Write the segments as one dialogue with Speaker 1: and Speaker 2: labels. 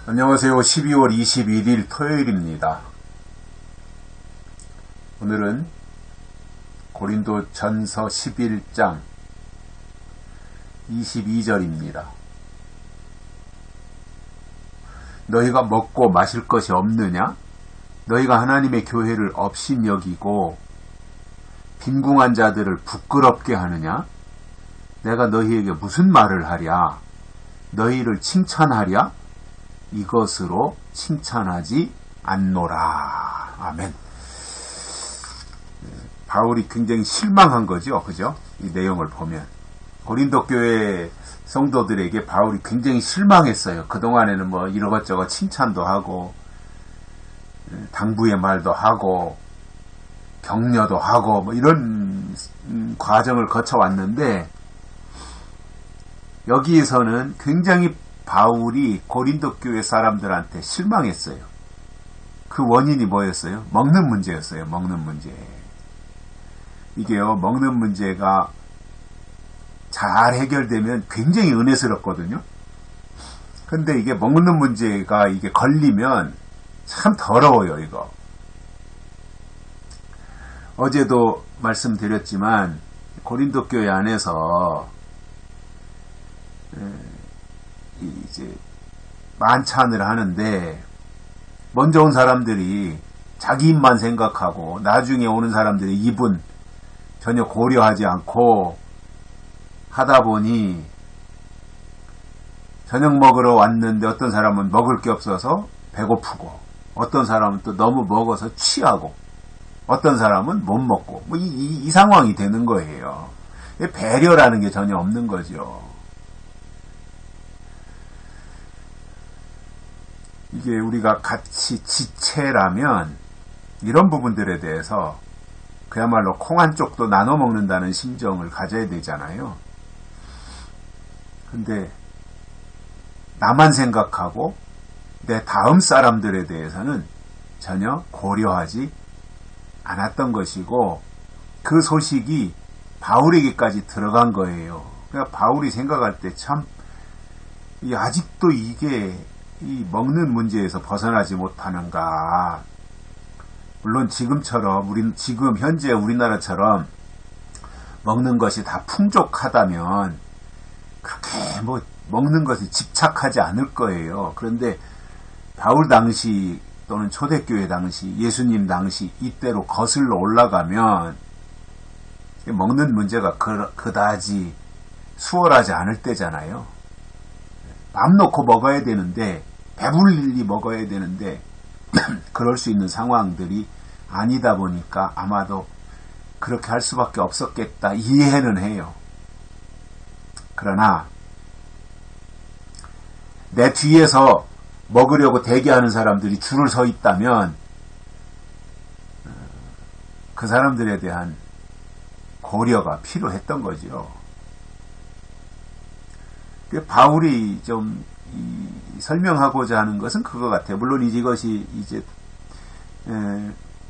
Speaker 1: 안녕하세요. 12월 21일 토요일입니다. 오늘은 고린도 전서 11장 22절입니다. 너희가 먹고 마실 것이 없느냐? 너희가 하나님의 교회를 업신여기고 빈궁한 자들을 부끄럽게 하느냐? 내가 너희에게 무슨 말을 하랴? 너희를 칭찬하랴? 이것으로 칭찬하지 않노라. 아멘. 바울이 굉장히 실망한 거죠. 그죠? 이 내용을 보면. 고린도 교회 성도들에게 바울이 굉장히 실망했어요. 그동안에는 뭐 이러것저것 칭찬도 하고, 당부의 말도 하고, 격려도 하고, 뭐 이런 과정을 거쳐왔는데, 여기에서는 굉장히 바울이 고린도 교회 사람들한테 실망했어요. 그 원인이 뭐였어요? 먹는 문제였어요. 먹는 문제. 이게요, 먹는 문제가 잘 해결되면 굉장히 은혜스럽거든요. 근데 이게 먹는 문제가 이게 걸리면 참 더러워요, 이거. 어제도 말씀드렸지만 고린도 교회 안에서 이제 만찬을 하는데 먼저 온 사람들이 자기 입만 생각하고 나중에 오는 사람들의 입은 전혀 고려하지 않고 하다 보니 저녁 먹으러 왔는데 어떤 사람은 먹을 게 없어서 배고프고 어떤 사람은 또 너무 먹어서 취하고 어떤 사람은 못 먹고 뭐 이 상황이 되는 거예요. 배려라는 게 전혀 없는 거죠. 이게 우리가 같이 지체라면 이런 부분들에 대해서 그야말로 콩 한 쪽도 나눠 먹는다는 심정을 가져야 되잖아요. 근데 나만 생각하고 내 다음 사람들에 대해서는 전혀 고려하지 않았던 것이고 그 소식이 바울에게까지 들어간 거예요. 그러니까 바울이 생각할 때 참 아직도 이게 이 먹는 문제에서 벗어나지 못하는가. 물론 지금처럼 지금 현재 우리나라처럼 먹는 것이 다 풍족하다면 그렇게 뭐 먹는 것에 집착하지 않을 거예요. 그런데 바울 당시 또는 초대교회 당시 예수님 당시 이때로 거슬러 올라가면 먹는 문제가 그다지 수월하지 않을 때잖아요. 맘 놓고 먹어야 되는데 배불리 먹어야 되는데 그럴 수 있는 상황들이 아니다 보니까 아마도 그렇게 할 수밖에 없었겠다 이해는 해요. 그러나 내 뒤에서 먹으려고 대기하는 사람들이 줄을 서 있다면 그 사람들에 대한 고려가 필요했던 거죠. 바울이 좀 설명하고자 하는 것은 그거 같아요. 물론 이것이 이제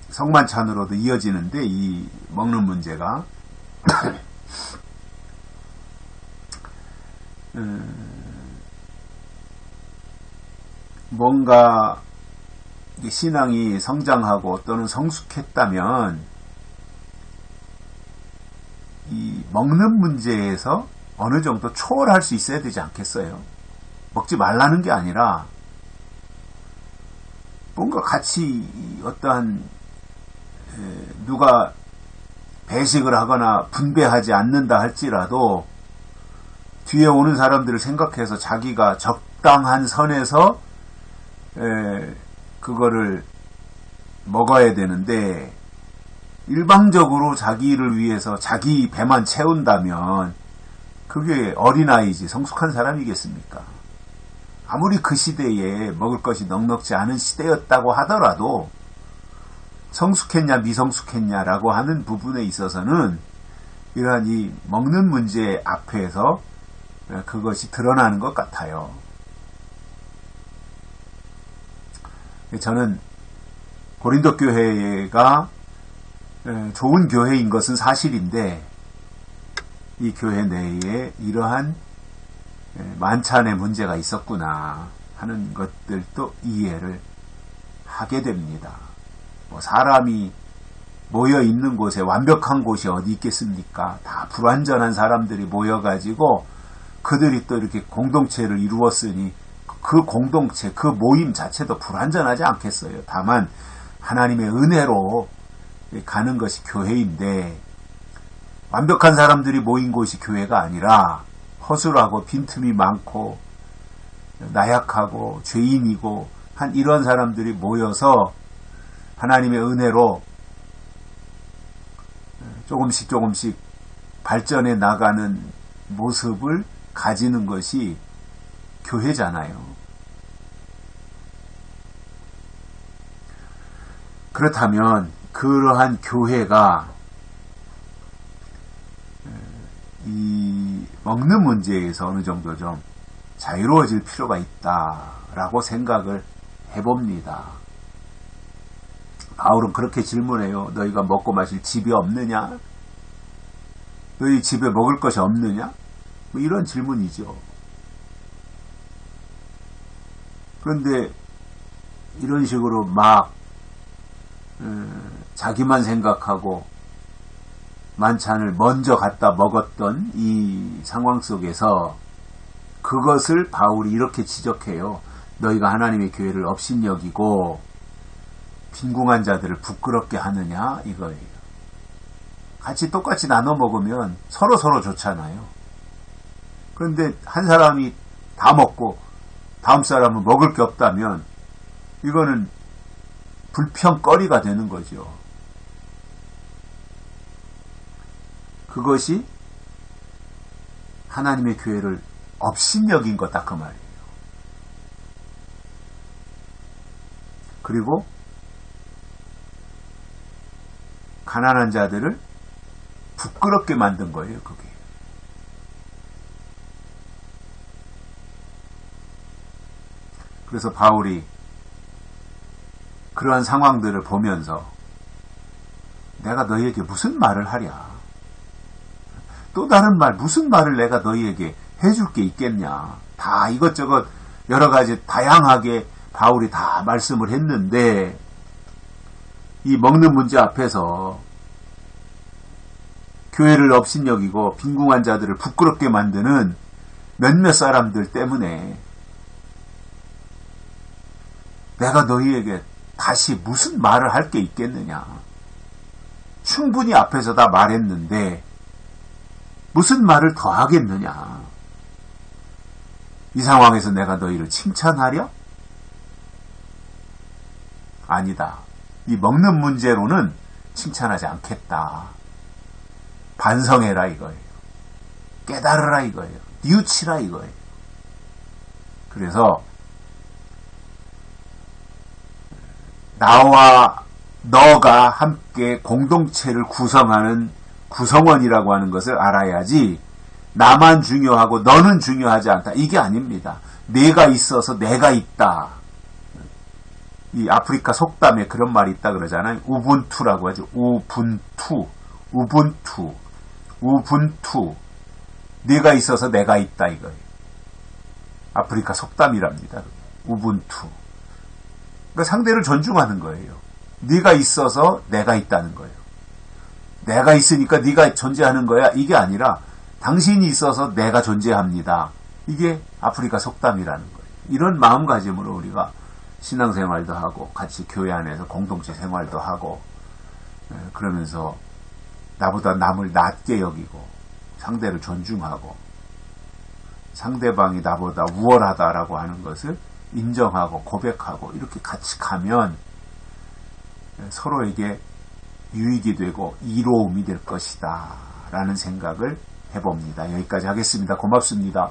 Speaker 1: 성만찬으로도 이어지는데 이 먹는 문제가 뭔가 신앙이 성장하고 또는 성숙했다면 이 먹는 문제에서 어느 정도 초월할 수 있어야 되지 않겠어요? 먹지 말라는 게 아니라 뭔가 같이 어떠한 누가 배식을 하거나 분배하지 않는다 할지라도 뒤에 오는 사람들을 생각해서 자기가 적당한 선에서 그거를 먹어야 되는데 일방적으로 자기를 위해서 자기 배만 채운다면 그게 어린아이지 성숙한 사람이겠습니까? 아무리 그 시대에 먹을 것이 넉넉지 않은 시대였다고 하더라도 성숙했냐 미성숙했냐라고 하는 부분에 있어서는 이러한 이 먹는 문제 앞에서 그것이 드러나는 것 같아요. 저는 고린도 교회가 좋은 교회인 것은 사실인데 이 교회 내에 이러한 만찬에 문제가 있었구나 하는 것들도 이해를 하게 됩니다. 뭐 사람이 모여 있는 곳에 완벽한 곳이 어디 있겠습니까? 다 불완전한 사람들이 모여가지고 그들이 또 이렇게 공동체를 이루었으니 그 공동체, 그 모임 자체도 불완전하지 않겠어요. 다만 하나님의 은혜로 가는 것이 교회인데 완벽한 사람들이 모인 곳이 교회가 아니라 허술하고 빈틈이 많고 나약하고 죄인이고 한 이런 사람들이 모여서 하나님의 은혜로 조금씩 발전해 나가는 모습을 가지는 것이 교회잖아요. 그렇다면 그러한 교회가 이 먹는 문제에서 어느 정도 좀 자유로워질 필요가 있다라고 생각을 해봅니다. 바울은 그렇게 질문해요. 너희가 먹고 마실 집이 없느냐? 너희 집에 먹을 것이 없느냐? 뭐 이런 질문이죠. 그런데 이런 식으로 막 자기만 생각하고 만찬을 먼저 갖다 먹었던 이 상황 속에서 그것을 바울이 이렇게 지적해요. 너희가 하나님의 교회를 업신여기고 빈궁한 자들을 부끄럽게 하느냐 이거예요. 같이 똑같이 나눠 먹으면 서로 좋잖아요. 그런데 한 사람이 다 먹고 다음 사람은 먹을 게 없다면 이거는 불평거리가 되는 거죠. 그것이 하나님의 교회를 업신여긴 거다 그 말이에요. 그리고 가난한 자들을 부끄럽게 만든 거예요. 그게. 그래서 바울이 그러한 상황들을 보면서 내가 너희에게 무슨 말을 하랴? 또 다른 말, 무슨 말을 내가 너희에게 해줄 게 있겠냐? 다 이것저것 여러 가지 다양하게 바울이 다 말씀을 했는데 이 먹는 문제 앞에서 교회를 업신여기고 빈궁한 자들을 부끄럽게 만드는 몇몇 사람들 때문에 내가 너희에게 다시 무슨 말을 할 게 있겠느냐. 충분히 앞에서 다 말했는데 무슨 말을 더 하겠느냐. 이 상황에서 내가 너희를 칭찬하랴? 아니다. 이 먹는 문제로는 칭찬하지 않겠다. 반성해라 이거예요. 깨달으라 이거예요. 뉘우치라 이거예요. 그래서 나와 너가 함께 공동체를 구성하는 구성원이라고 하는 것을 알아야지 나만 중요하고 너는 중요하지 않다. 이게 아닙니다. 내가 있어서 내가 있다. 이 아프리카 속담에 그런 말이 있다 그러잖아요. 우분투라고 하죠. 우분투. 네가 있어서 내가 있다 이거예요. 아프리카 속담이랍니다. 우분투. 그러니까 상대를 존중하는 거예요. 네가 있어서 내가 있다는 거예요. 내가 있으니까 네가 존재하는 거야. 이게 아니라 당신이 있어서 내가 존재합니다. 이게 아프리카 속담이라는 거예요. 이런 마음가짐으로 우리가 신앙생활도 하고 같이 교회 안에서 공동체 생활도 하고 그러면서 나보다 남을 낮게 여기고 상대를 존중하고 상대방이 나보다 우월하다라고 하는 것을 인정하고 고백하고 이렇게 같이 가면 서로에게 유익이 되고 이로움이 될 것이다 라는 생각을 해봅니다. 여기까지 하겠습니다. 고맙습니다.